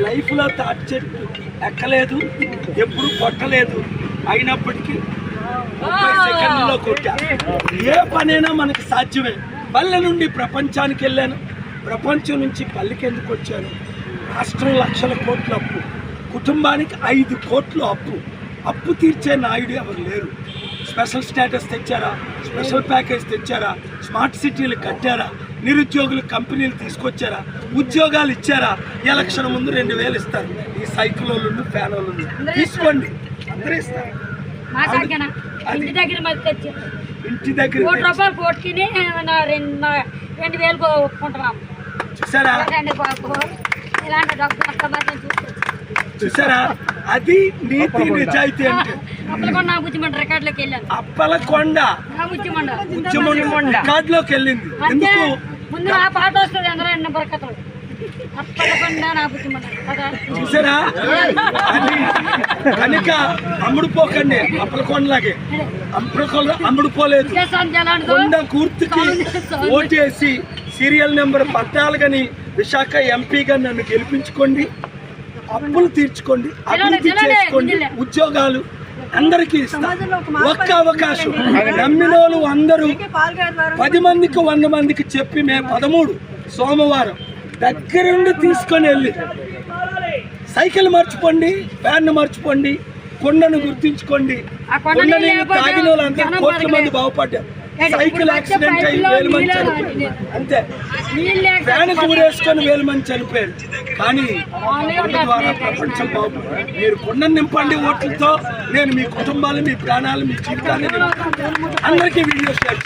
లైఫ్లో తాటి చెట్టు ఎక్కలేదు, ఎప్పుడు కొట్టలేదు, అయినప్పటికీ 30 సెకండ్లలో కొట్టా. ఏ పనైనా మనకు సాధ్యమే. పల్లె నుండి ప్రపంచానికి వెళ్ళాను, ప్రపంచం నుంచి పల్లెకి ఎందుకు వచ్చాను? రాష్ట్రం లక్షల కోట్ల అప్పు, కుటుంబానికి 5 కోట్లు అప్పు తీర్చే నాయుడు ఎవరు లేరు. స్పెషల్ స్టేటస్ తెచ్చారా, స్పెషల్ ప్యాకేజ్ తెచ్చారా, స్మార్ట్ సిటీలు కట్టారా, నిరుద్యోగులు కంపెనీలు తీసుకొచ్చారా, ఉద్యోగాలు ఇచ్చారా? ఎలక్షన్ ముందు 2000 ఇస్తారు. ఈ సైకిల్ వాళ్ళు ఫ్యాన్ వాళ్ళు తీసుకోండి, అందరూ ఇస్తారు. ఇంటి దగ్గర చూసారా? చూసారా? అది నీతి నిజాయితీ అంటే. అప్పలకొండ రికార్డులోకి వెళ్ళింది. ఎందుకు? చూసారా? అది కనుక అమ్ముడుపోకండి. అప్పలకొండలాగే అమ్ముడుపోలేదు. కొండ గుర్తుకి ఓటేసి సీరియల్ నెంబర్ 14 విశాఖ ఎంపీగా నన్ను గెలిపించుకోండి. అప్పులు తీర్చుకోండి, అభివృద్ధి చేసుకోండి, ఉద్యోగాలు అందరికీ ఇస్తారు. ఒక్క అవకాశం నమ్మిన వాళ్ళు అందరూ 10 మందికి 100 మందికి చెప్పి మే 13 సోమవారం దగ్గరుండి తీసుకొని వెళ్ళి సైకిల్ మర్చిపోండి, ఫ్యాన్ మర్చిపోండి, కొండను గుర్తించుకోండి. కొండని తాగిన వాళ్ళందరూ కోట్ల మంది బాగుపడ్డారు. సైకిల్ యాక్సిడెంట్ అయ్యి 1000 మంది చనిపోయారు, అంతే. ఫ్యాన్ కూరేసుకొని 1000 మంది చనిపోయారు. కానీ కొండ ద్వారా ప్రపంచం బాగుపడింది. మీరు కొండను నింపండి ఓట్లతో. నేను మీ కుటుంబాలు, మీ ప్రాణాలు, మీ జీవితాన్ని అందరికీ వీడియో షేర్